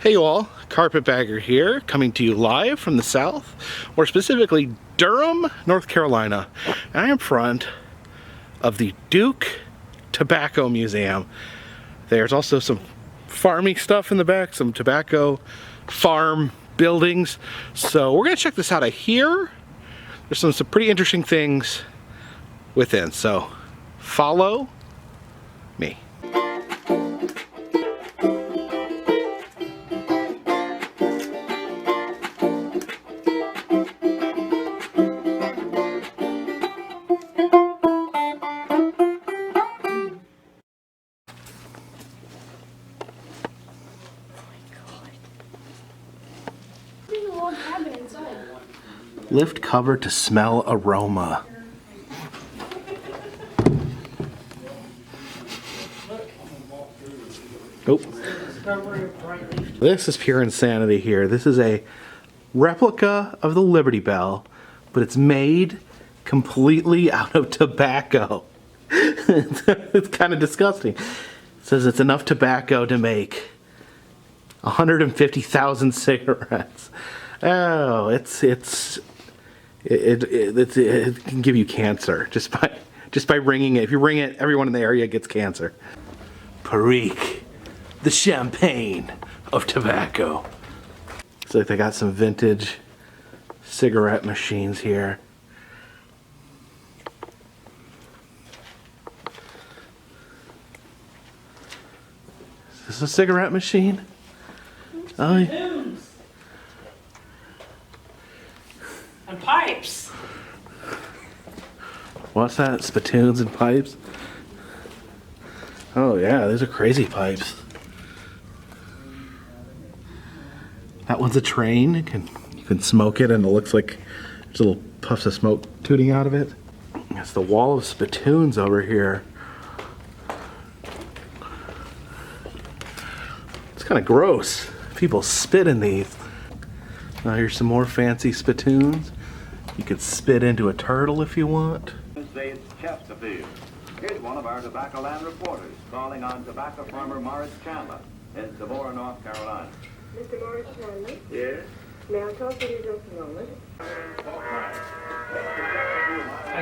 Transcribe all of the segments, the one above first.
Hey you all, Carpetbagger here, coming to you live from the South, or specifically Durham, North Carolina. And I am in front of the Duke Tobacco Museum. There's also some farming stuff in the back, some tobacco farm buildings. So we're gonna check this out. I hear there's some pretty interesting things within, so follow me. Lift cover to smell aroma. Nope. This is pure insanity here. This is a replica of the Liberty Bell, but it's made completely out of tobacco. It's kind of disgusting. It says it's enough tobacco to make 150,000 cigarettes. Oh, it can give you cancer just by ringing it. If you ring it, everyone in the area gets cancer. Perique, the champagne of tobacco. Looks like they got some vintage cigarette machines here. Is this a cigarette machine? Oh, yeah. And pipes. What's that? Spittoons and pipes? Oh yeah, these are crazy pipes. That one's a train. You can smoke it and it looks like there's little puffs of smoke tooting out of it. That's the wall of spittoons over here. It's kind of gross. People spit in these. Now here's some more fancy spittoons. You could spit into a turtle if you want. It's Chesterfield. Here's one of our Tobacco Land reporters calling on tobacco farmer Morris Chandler in Tabora, North Carolina. Mr. Morris Chandler? Yes? May I talk to you just a moment? I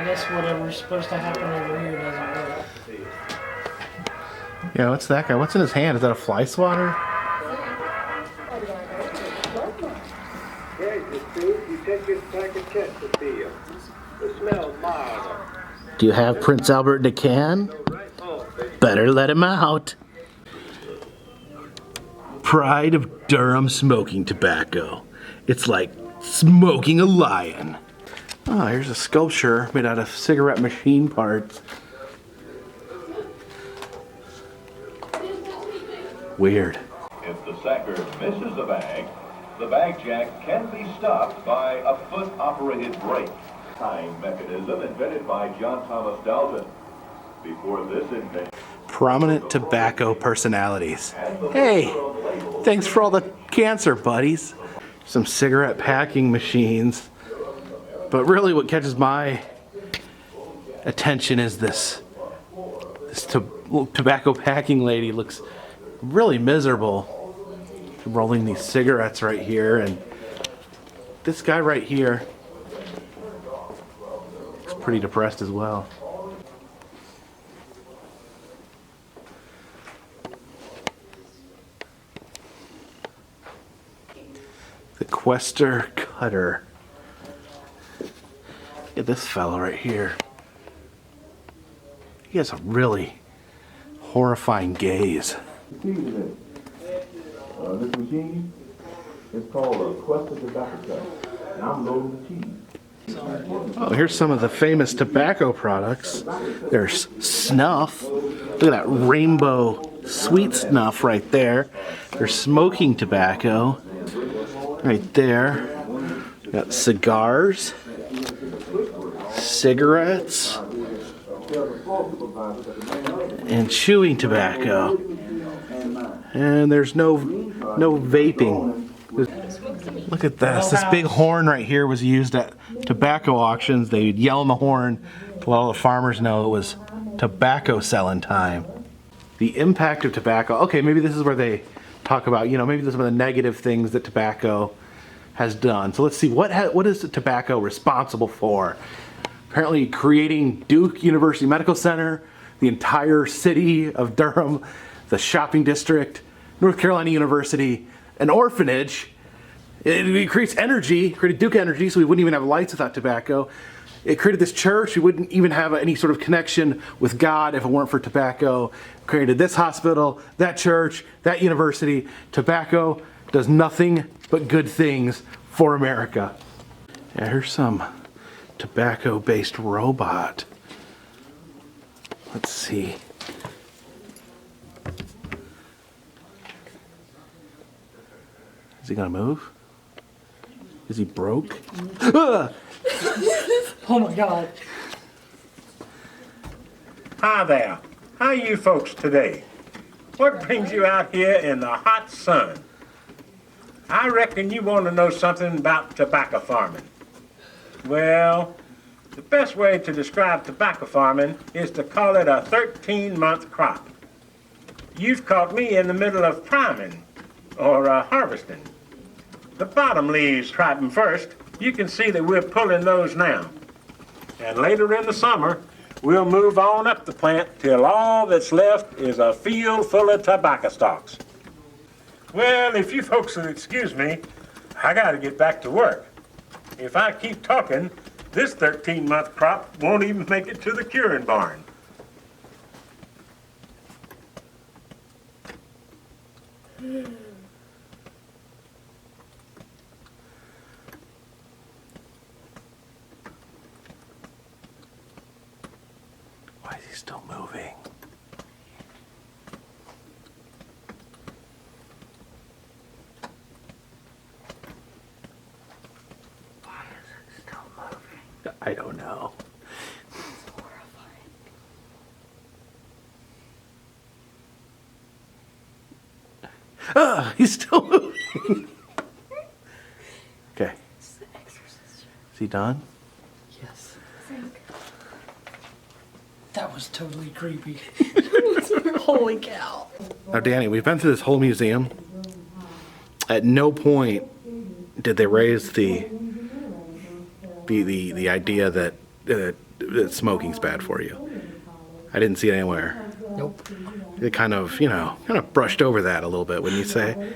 guess whatever's supposed to happen over here doesn't work. Yeah, what's that guy? What's in his hand? Is that a fly swatter? Here's the truth. You take this pack of Chesterfield. It smells mild. Do you have Prince Albert in a can? Better let him out. Pride of Durham smoking tobacco. It's like smoking a lion. Oh, here's a sculpture made out of cigarette machine parts. Weird. If the sacker misses the bag jack can be stopped by a foot-operated brake. Tying mechanism invented by John Thomas Dalton. Before this invention, Prominent tobacco personalities. Hey, thanks for all the cancer, buddies. Some cigarette packing machines. But really what catches my attention is this tobacco packing lady looks really miserable. Rolling these cigarettes right here, and this guy right here looks pretty depressed as well. The Quester Cutter. Look at this fellow right here. He has a really horrifying gaze. this machine is called a Quester tobacco cutter, and I'm loading the cheese. Oh, here's some of the famous tobacco products. There's snuff. Look at that rainbow sweet snuff right there. There's smoking tobacco right there. We got cigars, cigarettes, and chewing tobacco. And there's no vaping. Look at this. This big horn right here was used at tobacco auctions. They'd yell on the horn to let all the farmers know it was tobacco selling time. The impact of tobacco. Okay, maybe this is where they talk about, you know, maybe some of the negative things that tobacco has done. So let's see, what is tobacco responsible for? Apparently creating Duke University Medical Center, the entire city of Durham, the shopping district, North Carolina University, an orphanage. It creates energy, created Duke Energy, so we wouldn't even have lights without tobacco. It created this church. We wouldn't even have any sort of connection with God if it weren't for tobacco. Created this hospital, that church, that university. Tobacco does nothing but good things for America. Yeah, here's some tobacco-based robot. Let's see. Is he gonna move? Is he broke? Ah! Oh my God. Hi there. How are you folks today? What brings you out here in the hot sun? I reckon you want to know something about tobacco farming. Well, the best way to describe tobacco farming is to call it a 13-month crop. You've caught me in the middle of priming, or harvesting. The bottom leaves ripen first. You can see that we're pulling those now. And later in the summer, we'll move on up the plant till all that's left is a field full of tobacco stalks. Well, if you folks will excuse me, I gotta get back to work. If I keep talking, this 13-month crop won't even make it to the curing barn. Why is he still moving? Why is it still moving? I don't know. It's horrifying. Ah, he's still moving. Okay. It's the exorcist. Is he done? Yes. Frank. That was totally creepy. Holy cow. Now, Danny, we've been through this whole museum. At no point did they raise the idea that smoking's bad for you. I didn't see it anywhere. Nope. They kind of brushed over that a little bit, wouldn't you say?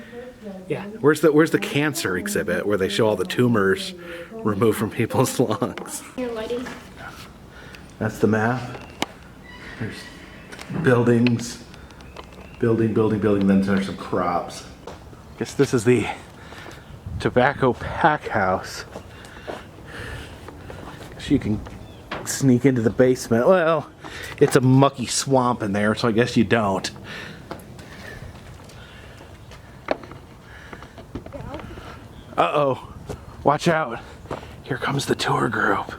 Yeah. Where's the cancer exhibit where they show all the tumors removed from people's lungs? Your lighting. That's the map. There's buildings, building, then there's some crops. Guess this is the tobacco pack house. Guess you can sneak into the basement. Well, it's a mucky swamp in there, so I guess you don't. Uh-oh. Watch out. Here comes the tour group.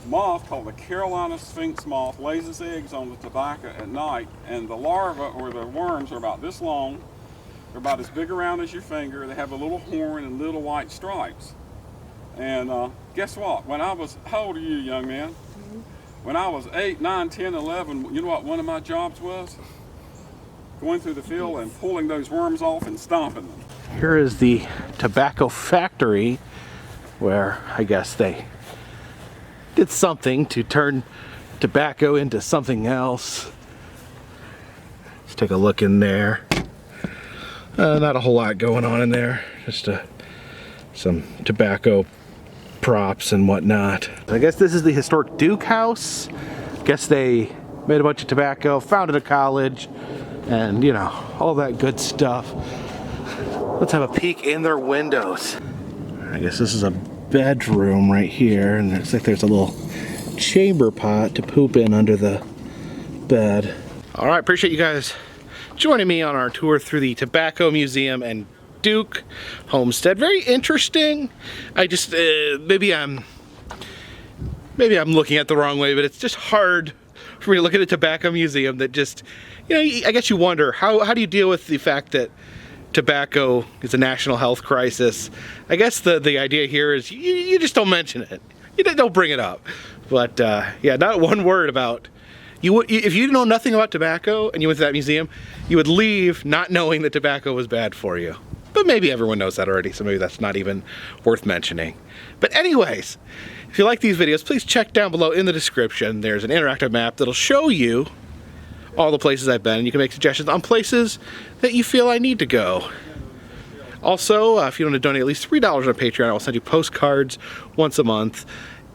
Moth called the Carolina Sphinx moth lays its eggs on the tobacco at night, and the larvae or the worms are about this long. They're about as big around as your finger. They have a little horn and little white stripes. And guess what? When I was, how old are you, young man? When I was 8, 9, 10, 11, you know what one of my jobs was? Going through the field and pulling those worms off and stomping them. Here is the tobacco factory where I guess they did something to turn tobacco into something else. Let's take a look in there. Not a whole lot going on in there. Just some tobacco props and whatnot. I guess this is the historic Duke House. Guess they made a bunch of tobacco, founded a college, and you know, all that good stuff. Let's have a peek in their windows. I guess this is a bedroom right here, and it's like there's a little chamber pot to poop in under the bed. All right, appreciate you guys joining me on our tour through the Tobacco Museum and Duke Homestead. Very interesting. I just maybe I'm looking at the wrong way, but it's just hard for me to look at a tobacco museum that just, you know, I guess you wonder how do you deal with the fact that tobacco is a national health crisis. I guess the idea here is you just don't mention it. You don't bring it up. But yeah, not one word about, if you know nothing about tobacco and you went to that museum, you would leave not knowing that tobacco was bad for you. But maybe everyone knows that already, so maybe that's not even worth mentioning. But anyways, if you like these videos, please check down below in the description. There's an interactive map that'll show you all the places I've been, and you can make suggestions on places that you feel I need to go. Also, if you want to donate at least $3 on Patreon, I'll send you postcards once a month.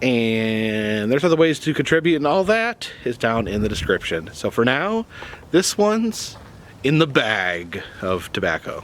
And there's other ways to contribute, and all that is down in the description. So for now, this one's in the bag of tobacco.